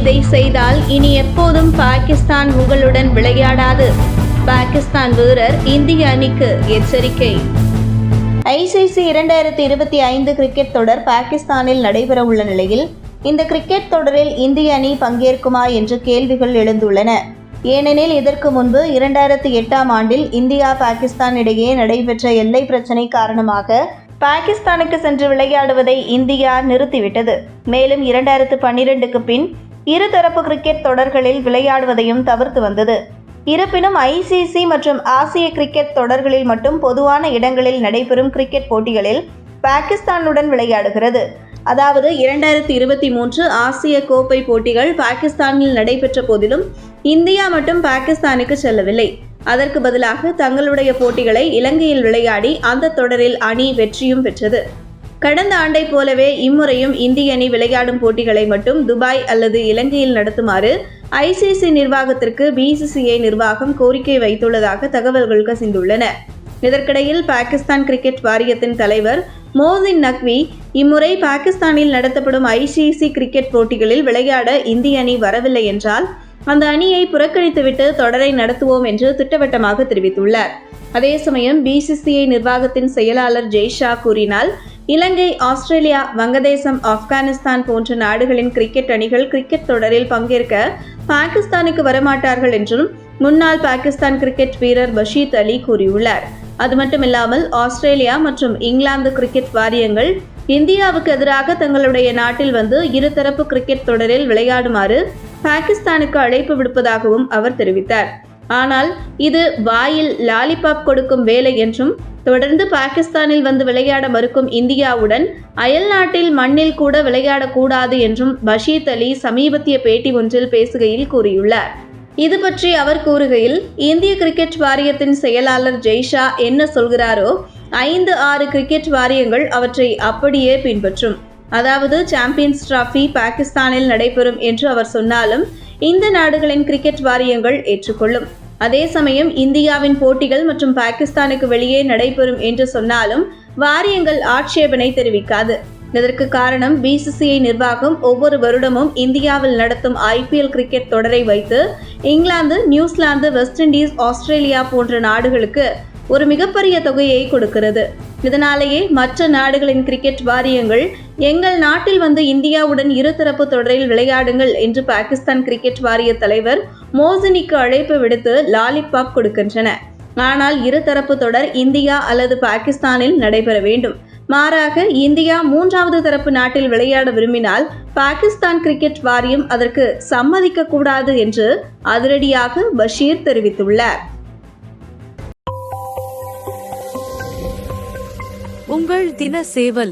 இதை செய்தால் இனி எப்போதும் பாகிஸ்தான் உங்களுடன் விளையாடாது. பாகிஸ்தான் வீரர் இந்திய அணிக்கு எச்சரிக்கை. ஐசிசி 2025 கிரிக்கெட் தொடர் பாகிஸ்தானில் நடைபெறவுள்ள நிலையில் இந்த கிரிக்கெட் தொடரில் இந்திய அணி பங்கேற்குமா என்ற கேள்விகள் எழுந்துள்ளன. ஏனெனில் இதற்கு முன்பு 2008ஆம் ஆண்டில் இந்தியா பாகிஸ்தான் இடையே நடைபெற்ற எல்லை பிரச்சினை காரணமாக பாகிஸ்தானுக்கு சென்று விளையாடுவதை இந்தியா நிறுத்திவிட்டது. மேலும் 2012க்கு பின் இருதரப்பு கிரிக்கெட் தொடர்களில் விளையாடுவதையும் தவிர்த்து வந்தது. இருப்பினும் ஐசிசி மற்றும் ஆசிய கிரிக்கெட் தொடர்களில் மட்டும் பொதுவான இடங்களில் நடைபெறும் கிரிக்கெட் போட்டிகளில் பாகிஸ்தானுடன் விளையாடுகிறது. அதாவது 2023 ஆசிய கோப்பை போட்டிகள் பாகிஸ்தானில் நடைபெற்ற போதிலும் இந்தியா மட்டும் பாகிஸ்தானுக்கு செல்லவில்லை. அதற்கு பதிலாக தங்களுடைய போட்டிகளை இலங்கையில் விளையாடி அந்த தொடரில் அணி வெற்றியும் பெற்றது. கடந்த ஆண்டை போலவே இம்முறையும் இந்திய அணி விளையாடும் போட்டிகளை மட்டும் துபாய் அல்லது இலங்கையில் நடத்துமாறு ஐசிசி நிர்வாகத்திற்கு பிசிசிஐ நிர்வாகம் கோரிக்கை வைத்துள்ளதாக தகவல்கள் கசிந்துள்ளன. இதற்கிடையில் பாகிஸ்தான் கிரிக்கெட் வாரியத்தின் தலைவர் மோசின் நக்வி இம்முறை பாகிஸ்தானில் நடத்தப்படும் ஐசிசி கிரிக்கெட் போட்டிகளில் விளையாட இந்திய அணி வரவில்லை என்றால் அந்த அணியை புறக்கணித்துவிட்டு தொடரை நடத்துவோம் என்று திட்டவட்டமாக தெரிவித்துள்ளார். அதே சமயம் பிசிசிஐ நிர்வாகத்தின் செயலாளர் ஜெய்ஷா கூறினால் இலங்கை, ஆஸ்திரேலியா, வங்கதேசம், ஆப்கானிஸ்தான் போன்ற நாடுகளின் கிரிக்கெட் அணிகள் கிரிக்கெட் தொடரில் பங்கேற்க பாகிஸ்தானுக்கு வரமாட்டார்கள் என்றும் முன்னாள் பாகிஸ்தான் கிரிக்கெட் வீரர் பஷீர் அலி கூறியுள்ளார். அது மட்டுமில்லாமல் ஆஸ்திரேலியா மற்றும் இங்கிலாந்து கிரிக்கெட் வாரியங்கள் இந்தியாவுக்கு எதிராக தங்களுடைய நாட்டில் வந்து இருதரப்பு கிரிக்கெட் தொடரில் விளையாடுமாறு பாகிஸ்தானுக்கு அழைப்பு விடுப்பதாகவும் அவர் தெரிவித்தார். ஆனால் இது வாயில் லாலிபாப் கொடுக்கும் வேலை என்றும் தொடர்ந்து பாகிஸ்தானில் வந்து விளையாட மறுக்கும் இந்தியாவுடன் அயல் நாட்டில் மண்ணில் கூட விளையாடக்கூடாது என்றும் பஷீர் அலி சமீபத்திய பேட்டி ஒன்றில் பேசுகையில் கூறியுள்ளார். இது பற்றி அவர் கூறுகையில், இந்திய கிரிக்கெட் வாரியத்தின் செயலாளர் ஜெய்ஷா என்ன சொல்கிறாரோ 5-6 கிரிக்கெட் வாரியங்கள் அவற்றை அப்படியே பின்பற்றும். அதாவது சாம்பியன்ஸ் டிராபி பாகிஸ்தானில் நடைபெறும் என்று அவர் சொன்னாலும் இந்த நாடுகளின் கிரிக்கெட் வாரியங்கள் ஏற்றுக்கொள்ளும். அதே சமயம் இந்தியாவின் போட்டிகள் மற்றும் பாகிஸ்தானுக்கு வெளியே நடைபெறும் என்று சொன்னாலும் வாரியங்கள் ஆட்சேபனை தெரிவிக்காது. இதற்கு காரணம் பிசிசிஐ நிர்வாகம் ஒவ்வொரு வருடமும் இந்தியாவில் நடத்தும் ஐபிஎல் கிரிக்கெட் தொடரை வைத்து England, New Zealand, west Indies, Australia போன்ற நாடுகளுக்கு ஒரு மிகப்பெரிய தொகையை கொடுக்கிறது. இதனாலேயே மற்ற நாடுகளின் கிரிக்கெட் வாரியங்கள் எங்கள் நாட்டில் வந்து இந்தியாவுடன் இருதரப்பு தொடரில் விளையாடுங்கள் என்று பாகிஸ்தான் கிரிக்கெட் வாரிய தலைவர் மோசினிக்கு அழைப்பு விடுத்து லாலிபாப் கொடுக்கின்றன. ஆனால் இருதரப்பு தொடர் இந்தியா அல்லது பாகிஸ்தானில் நடைபெற வேண்டும். மாறாக இந்தியா 3வது தரப்பு நாட்டில் விளையாட விரும்பினால் பாகிஸ்தான் கிரிக்கெட் வாரியம் அதற்கு சம்மதிக்க கூடாது என்று அதிரடியாக பஷீர் தெரிவித்துள்ளார். உங்கள் தின சேவல்